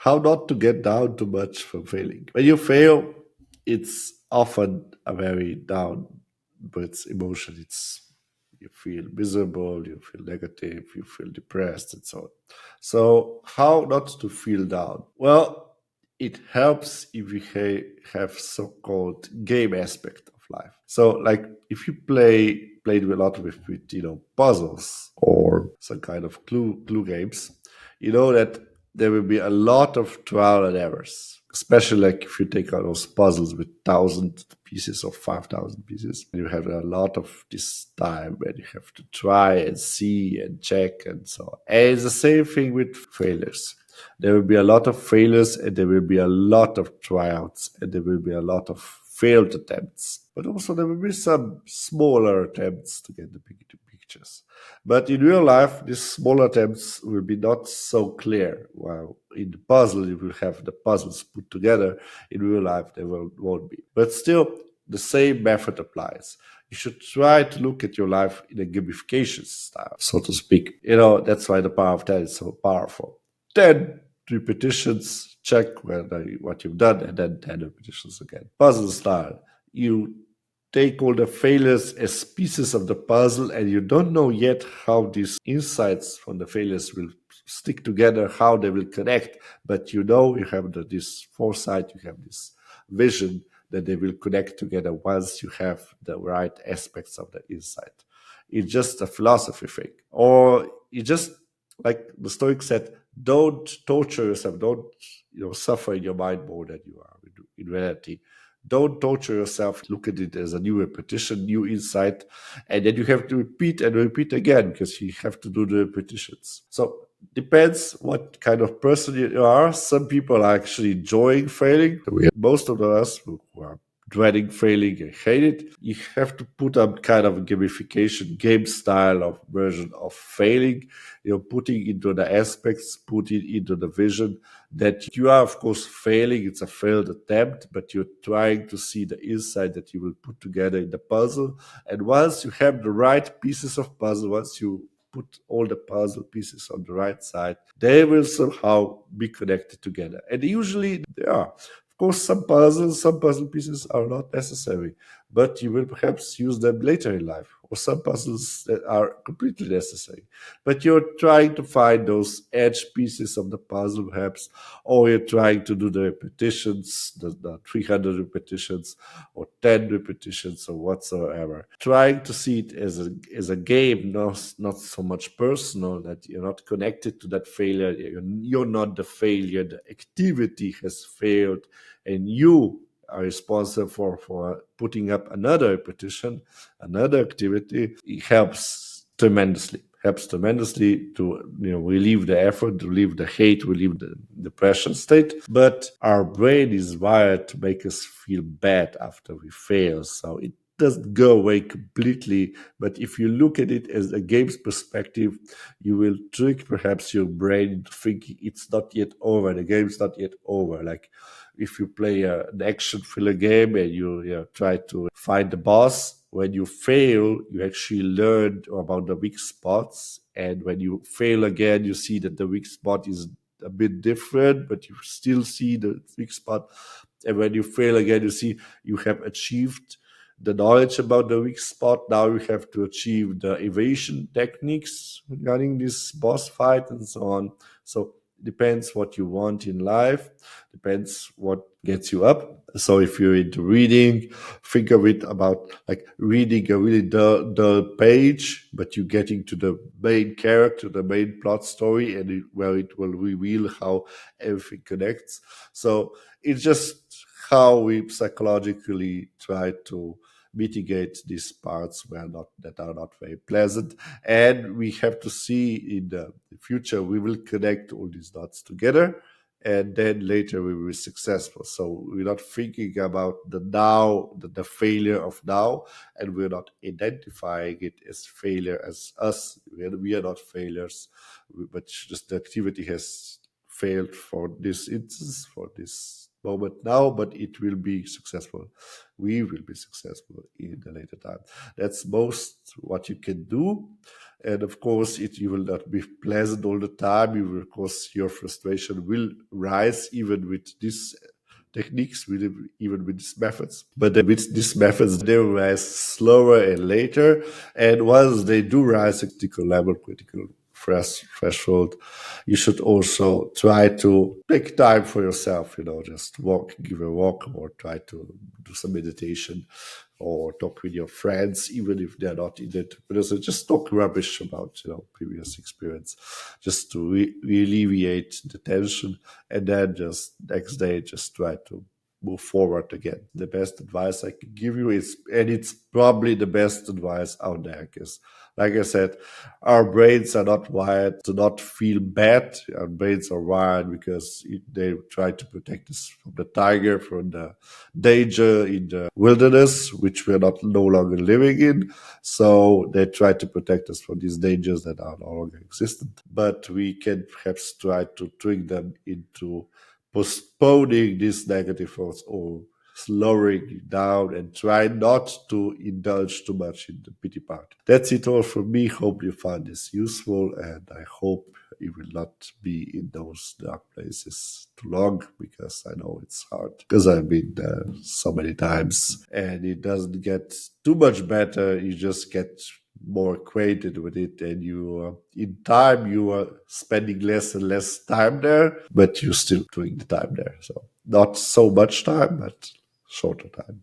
How not to get down too much from failing. When you fail, it's often a very down, but it's emotion. It's you feel miserable, you feel negative, you feel depressed, and so on. So, how not to feel down? Well, it helps if you have so-called game aspect of life. So, like if you played a lot with puzzles or some kind of clue games, you know that there will be a lot of trial and errors, especially like if you take out those puzzles with 1,000 pieces or 5,000 pieces. You have a lot of this time where you have to try and see and check and so on. And it's the same thing with failures. There will be a lot of failures and there will be a lot of tryouts and there will be a lot of failed attempts. But also there will be some smaller attempts to get the pictures. But in real life, these small attempts will be not so clear. While in the puzzle, you will have the puzzles put together. In real life, they won't be. But still, the same method applies. You should try to look at your life in a gamification style, so to speak. That's why the power of 10 is so powerful. 10 repetitions, check what you've done, and then 10 repetitions again. Puzzle style. You take all the failures as pieces of the puzzle and you don't know yet how these insights from the failures will stick together, how they will connect, but you have this foresight, you have this vision that they will connect together once you have the right aspects of the insight. It's just a philosophy thing. Or you just, like the Stoic said, don't torture yourself, don't suffer in your mind more than you are in reality. Don't torture yourself. Look at it as a new repetition, new insight, and then you have to repeat and repeat again because you have to do the repetitions. So depends what kind of person you are. Some people are actually enjoying failing. Most of us who are dreading failing and hate it, you have to put up kind of a gamification game style of version of failing, putting into the aspects, putting into the vision that you are, of course, failing. It's a failed attempt, but you're trying to see the insight that you will put together in the puzzle. And once you have the right pieces of puzzle, once you put all the puzzle pieces on the right side, they will somehow be connected together. And usually they are. Of course, some puzzle pieces are not necessary, but you will perhaps use them later in life, or some puzzles that are completely necessary. But you're trying to find those edge pieces of the puzzle, perhaps, or you're trying to do the repetitions, the 300 repetitions, or 10 repetitions, or whatsoever. Trying to see it as a game, not so much personal, that you're not connected to that failure. You're not the failure. The activity has failed, and you are responsible for putting up another repetition, another activity. It helps tremendously to relieve the effort, relieve the hate, relieve the depression state. But our brain is wired to make us feel bad after we fail, so it doesn't go away completely. But if you look at it as a game's perspective, you will trick perhaps your brain into thinking it's not yet over, the game's not yet over. Like if you play an action thriller game and you try to find the boss, when you fail, you actually learn about the weak spots. And when you fail again, you see that the weak spot is a bit different, but you still see the weak spot. And when you fail again, you see you have achieved the knowledge about the weak spot. Now you have to achieve the evasion techniques regarding this boss fight and so on. So depends what you want in life, depends what gets you up. So if you're into reading, think of it about like reading a really dull page, but you're getting to the main character, the main plot story, and where it will reveal how everything connects. So it's just how we psychologically try to mitigate these parts that are not very pleasant. And we have to see in the future, we will connect all these dots together. And then later we will be successful. So we're not thinking about the now, the failure of now, and we're not identifying it as failure as us. We are not failures, but just the activity has failed for this instance, for this moment now, but it will be successful. We will be successful in the later time. That's most what you can do. And of course, you will not be pleasant all the time. You will, of course, your frustration will rise even with this techniques, even with these methods. But with these methods, they rise slower and later. And once they do rise a critical level, critical threshold, you should also try to take time for yourself, just walk, give a walk, or try to do some meditation or talk with your friends, even if they're not in the entrepreneurs. So just talk rubbish about previous experience, just to alleviate the tension, and then just next day just try to move forward again. The best advice I can give you is, and it's probably the best advice out there, because like I said, our brains are not wired to not feel bad. Our brains are wired because they try to protect us from the tiger, from the danger in the wilderness, which we're not no longer living in. So they try to protect us from these dangers that are no longer existent. But we can perhaps try to trick them into postponing these negative thoughts or slowing it down and try not to indulge too much in the pity part. That's it all from me. Hope you found this useful, and I hope you will not be in those dark places too long, because I know it's hard, because I've been there so many times, and it doesn't get too much better. You just get more acquainted with it, and in time you are spending less and less time there, but you're still doing the time there. So not so much time, but shorter time.